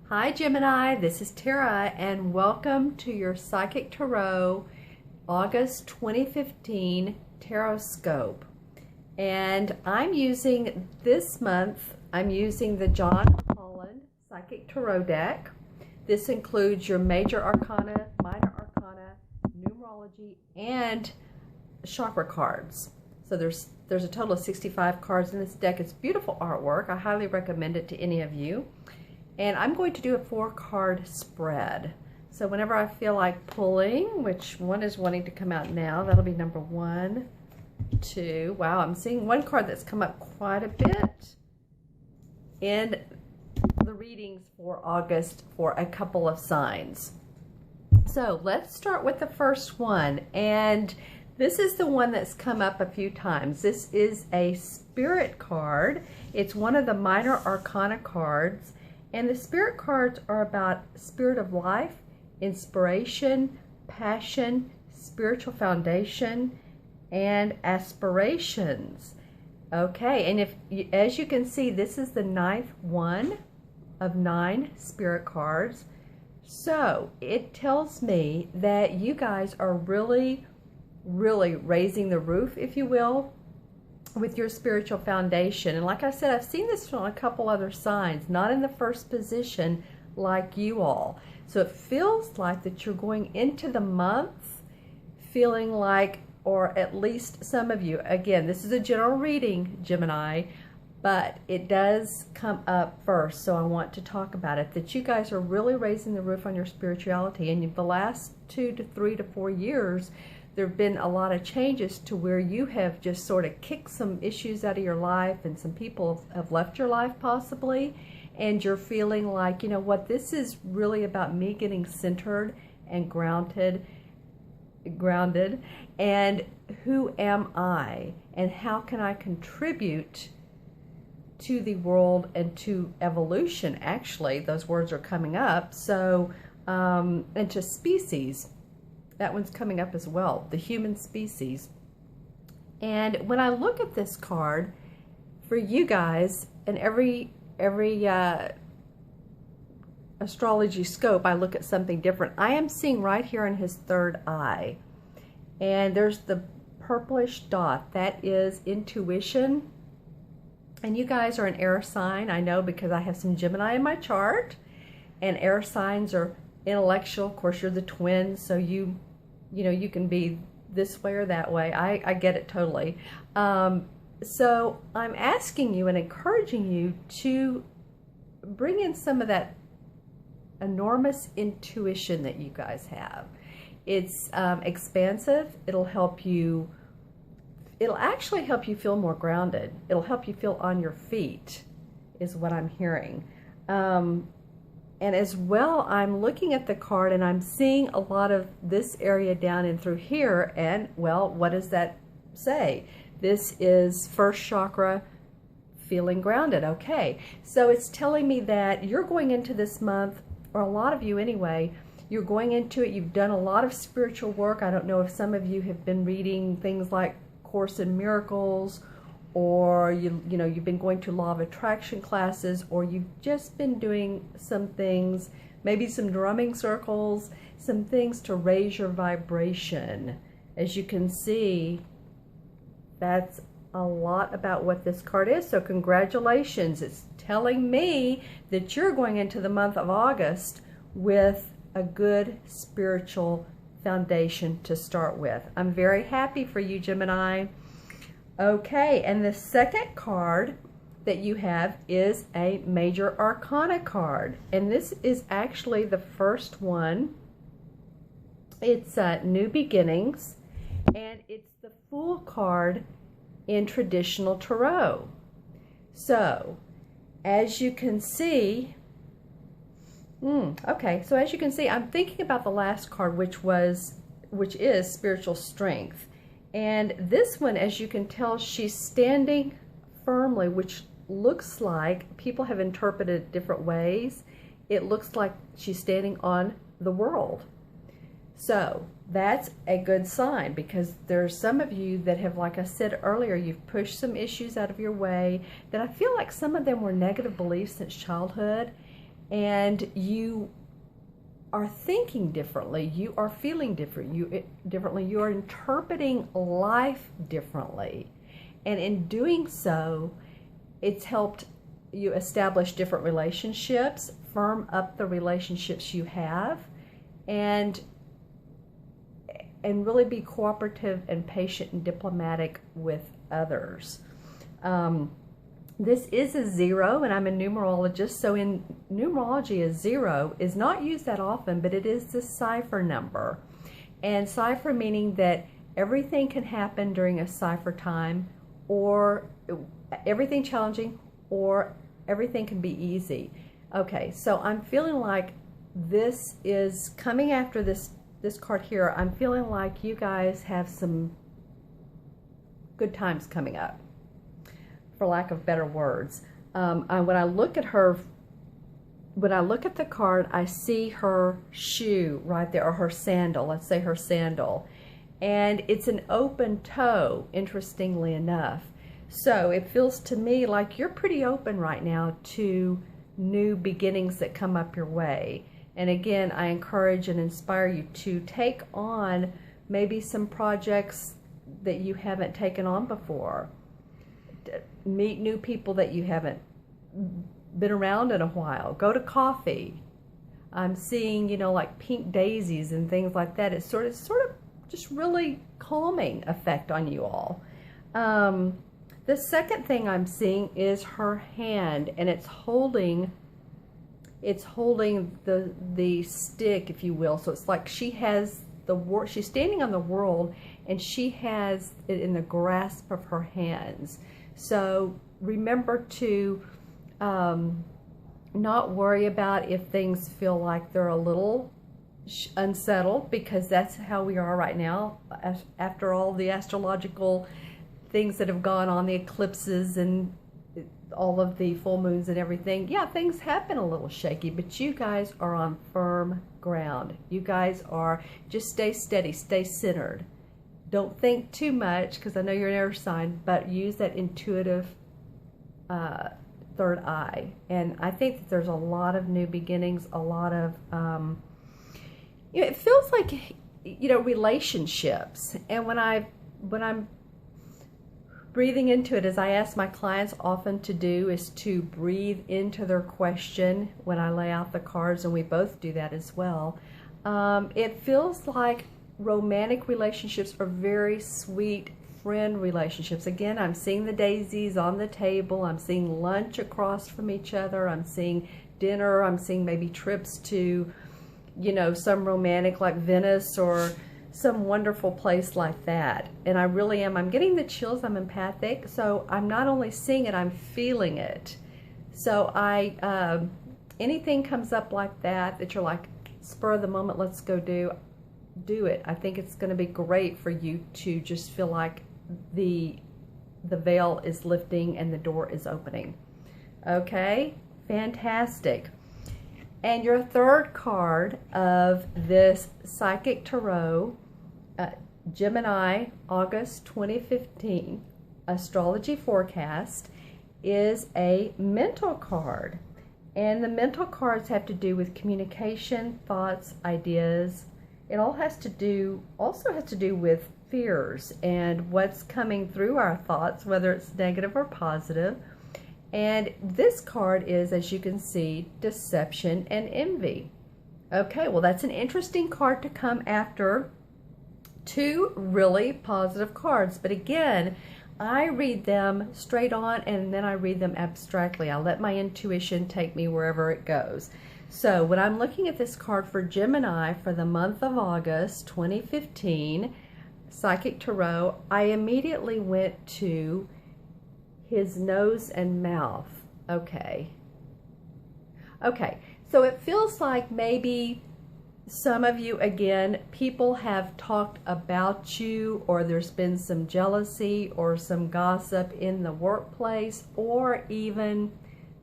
Hi Gemini, this is Tara and welcome to your Psychic Tarot August 2015 Tarot Scope. And this month, I'm using the John Holland Psychic Tarot deck. This includes your Major Arcana, Minor Arcana, Numerology, and Chakra cards. So there's a total of 65 cards in this deck. It's beautiful artwork. I highly recommend it to any of you. And I'm going to do a 4-card spread. So whenever I feel like pulling, which one is wanting to come out now, that'll be number 1, 2. Wow, I'm seeing one card that's come up quite a bit in the readings for August for a couple of signs. So let's start with the first one. And this is the one that's come up a few times. This is a spirit card. It's one of the minor arcana cards. And the spirit cards are about spirit of life, inspiration, passion, spiritual foundation, and aspirations. Okay, and as you can see, this is the 9th one of 9 spirit cards. So it tells me that you guys are really raising the roof, if you will, with your spiritual foundation. And like I said, I've seen this on a couple other signs, not in the first position like you all. So it feels like that you're going into the month feeling like, or at least some of you, again, this is a general reading, Gemini, but it does come up first, so I want to talk about it, that you guys are really raising the roof on your spirituality. And the last 2 to 3 to 4 years, there have been a lot of changes to where you have just sort of kicked some issues out of your life, and some people have left your life possibly, and you're feeling like, you know what, this is really about me getting centered and grounded, and who am I, and how can I contribute to the world and to evolution. Actually, those words are coming up. So, and to species. That one's coming up as well, the human species. And when I look at this card, for you guys, and every astrology scope, I look at something different. I am seeing right here in his third eye, and there's the purplish dot. That is intuition. And you guys are an air sign, I know, because I have some Gemini in my chart, and air signs are intellectual. Of course, you're the twins, so you can be this way or that way. I get it totally. So I'm asking you and encouraging you to bring in some of that enormous intuition that you guys have. It's expansive. It'll actually help you feel more grounded. It'll help you feel on your feet, is what I'm hearing. And as well, I'm looking at the card and I'm seeing a lot of this area down and through here. And, well, what does that say? This is first chakra, feeling grounded. Okay, so it's telling me that you're going into this month, or a lot of you anyway, you're going into it. You've done a lot of spiritual work. I don't know if some of you have been reading things like Course in Miracles, or you've been going to law of attraction classes, or you've just been doing some things, maybe some drumming circles, some things to raise your vibration. As you can see, that's a lot about what this card is. So congratulations. It's telling me that you're going into the month of August with a good spiritual foundation to start with. I'm very happy for you, Gemini. Okay, and the second card that you have is a Major Arcana card. And this is actually the first one. It's New Beginnings, and it's the Fool card in traditional tarot. So, as you can see, okay, so as you can see, I'm thinking about the last card, which is Spiritual Strength. And this one, as you can tell, she's standing firmly, which looks like, people have interpreted it different ways. It looks like she's standing on the world. So that's a good sign, because there's some of you that have, like I said earlier, you've pushed some issues out of your way that I feel like some of them were negative beliefs since childhood. and you are thinking differently, you are feeling differently, you are interpreting life differently. And in doing so, it's helped you establish different relationships, firm up the relationships you have, and really be cooperative and patient and diplomatic with others. This is a 0, and I'm a numerologist, so in numerology, a 0 is not used that often, but it is the cipher number. And cipher meaning that everything can happen during a cipher time, or everything challenging, or everything can be easy. Okay, so I'm feeling like this is coming after this card here. I'm feeling like you guys have some good times coming up, for lack of better words. When I look at the card, I see her shoe right there, or her sandal, let's say her sandal. And it's an open toe, interestingly enough. So it feels to me like you're pretty open right now to new beginnings that come up your way. And again, I encourage and inspire you to take on maybe some projects that you haven't taken on before. Meet new people that you haven't been around in a while. Go to coffee. I'm seeing, you know, like pink daisies and things like that. It's sort of just really calming effect on you all. The second thing I'm seeing is her hand, and it's holding the stick, if you will. So it's like she has she's standing on the world, and she has it in the grasp of her hands. So remember to not worry about if things feel like they're a little unsettled, because that's how we are right now. After all the astrological things that have gone on, the eclipses and all of the full moons and everything, yeah, things have been a little shaky, but you guys are on firm ground. You guys are, just stay steady, stay centered. Don't think too much, because I know you're an air sign, but use that intuitive third eye. And I think that there's a lot of new beginnings, a lot of, you know, it feels like, you know, relationships. And when I'm breathing into it, as I ask my clients often to do, is to breathe into their question when I lay out the cards, and we both do that as well. It feels like romantic relationships are very sweet friend relationships. Again, I'm seeing the daisies on the table. I'm seeing lunch across from each other. I'm seeing dinner. I'm seeing maybe trips to, you know, some romantic like Venice or some wonderful place like that. And I really am. I'm getting the chills. I'm empathic. So I'm not only seeing it, I'm feeling it. So anything comes up like that you're like, spur of the moment, let's go do it. I think it's going to be great for you to just feel like the veil is lifting and the door is opening. Okay, fantastic. And your third card of this Psychic Tarot, Gemini, August 2015 Astrology Forecast, is a mental card. And the mental cards have to do with communication, thoughts, ideas. It also has to do with fears and what's coming through our thoughts, whether it's negative or positive. And this card is, as you can see, deception and envy. Okay, well, that's an interesting card to come after two really positive cards. But again, I read them straight on, and then I read them abstractly. I let my intuition take me wherever it goes. So when I'm looking at this card for Gemini for the month of August 2015, Psychic Tarot, I immediately went to his nose and mouth. Okay, so it feels like maybe some of you, again, people have talked about you, or there's been some jealousy or some gossip in the workplace, or even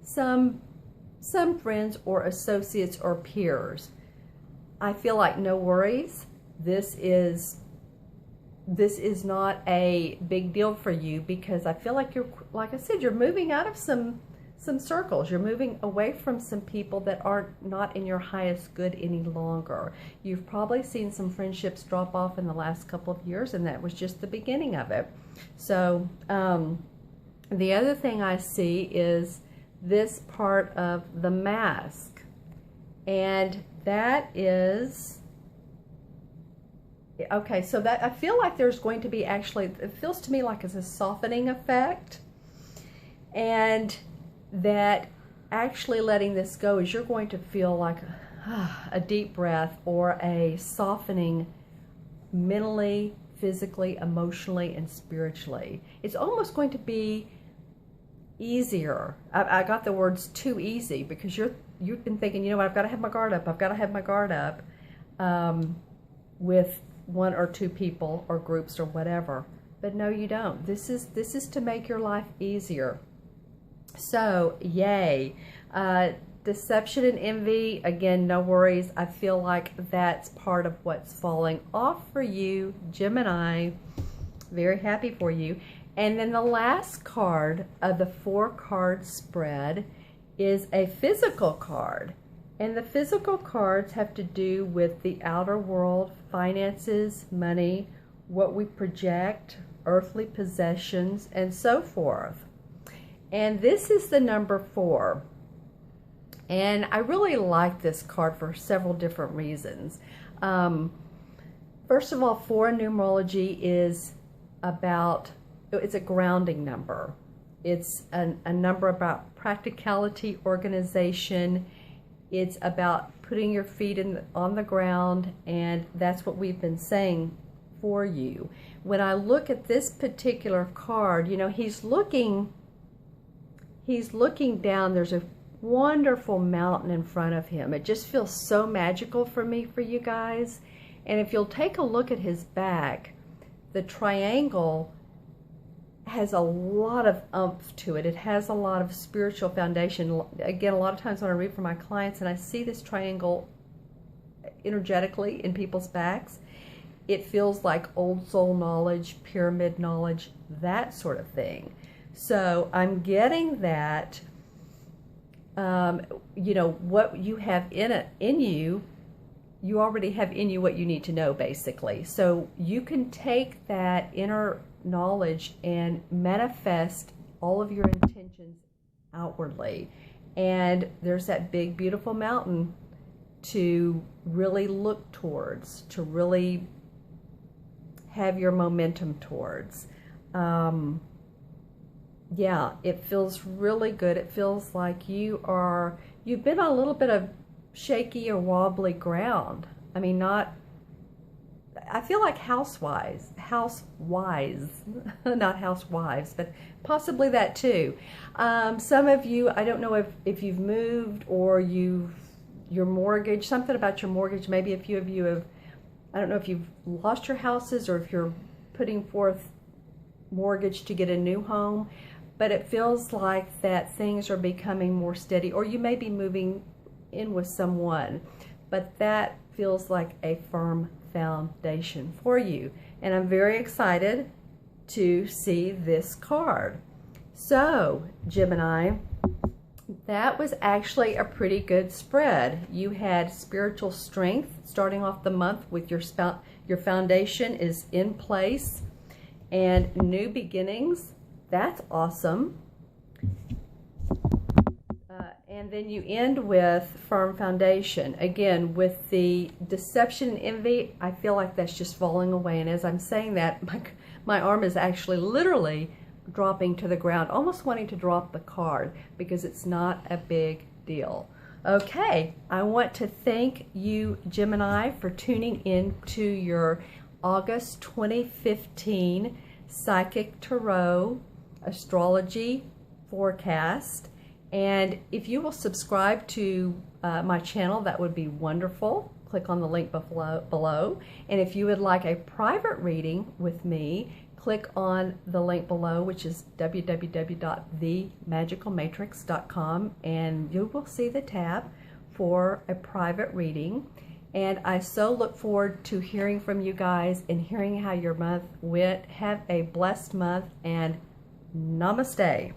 some friends or associates or peers. I feel like no worries. This is not a big deal for you, because I feel like you're, like I said, you're moving out of some some circles. You're moving away from some people that are not in your highest good any longer. You've probably seen some friendships drop off in the last couple of years, and that was just the beginning of it. So the other thing I see is this part of the mask, and that is, okay, so that I feel like there's going to be, actually, it feels to me like it's a softening effect, and that actually letting this go is you're going to feel like a deep breath or a softening mentally, physically, emotionally, and spiritually. It's almost going to be easier. I got the words too easy, because you've been thinking, you know what, I've got to have my guard up, I've got to have my guard up with one or two people or groups or whatever. But no, you don't. This is to make your life easier. So yay. Deception and envy, again, no worries. I feel like that's part of what's falling off for you, Gemini. Very happy for you. And then the last card of the 4-card spread is a physical card. And the physical cards have to do with the outer world, finances, money, what we project, earthly possessions, and so forth. And this is the number 4. And I really like this card for several different reasons. First of all, 4 in numerology is about, it's a grounding number. It's a number about practicality, organization. It's about putting your feet on the ground, and that's what we've been saying for you. When I look at this particular card, you know, he's looking down. There's a wonderful mountain in front of him. It just feels so magical for me, for you guys. And if you'll take a look at his back, the triangle has a lot of oomph to it. It has a lot of spiritual foundation. Again, a lot of times when I read for my clients and I see this triangle energetically in people's backs, it feels like old soul knowledge, pyramid knowledge, that sort of thing. So I'm getting that, you know, what you have in you, you already have in you what you need to know, basically. So you can take that inner knowledge and manifest all of your intentions outwardly. And there's that big, beautiful mountain to really look towards, to really have your momentum towards. Yeah, it feels really good. It feels like you've been on a little bit of shaky or wobbly ground. I mean, I feel like housewise, not housewives, but possibly that too. Some of you, I don't know if you've moved or your mortgage, something about your mortgage, maybe a few of you have, I don't know if you've lost your houses or if you're putting forth mortgage to get a new home, but it feels like that things are becoming more steady, or you may be moving in with someone, but that feels like a firm foundation for you. And I'm very excited to see this card. So, Gemini, that was actually a pretty good spread. You had spiritual strength starting off the month with your foundation is in place, and new beginnings. That's awesome. And then you end with firm foundation. Again, with the deception and envy, I feel like that's just falling away. And as I'm saying that, my arm is actually literally dropping to the ground, almost wanting to drop the card because it's not a big deal. Okay, I want to thank you, Gemini, for tuning in to your August 2015 Psychic Tarot Astrology forecast. And if you will subscribe to my channel, that would be wonderful. Click on the link below. And if you would like a private reading with me, click on the link below, which is www.themagicalmatrix.com, and you will see the tab for a private reading. And I so look forward to hearing from you guys and hearing how your month went. Have a blessed month, and namaste.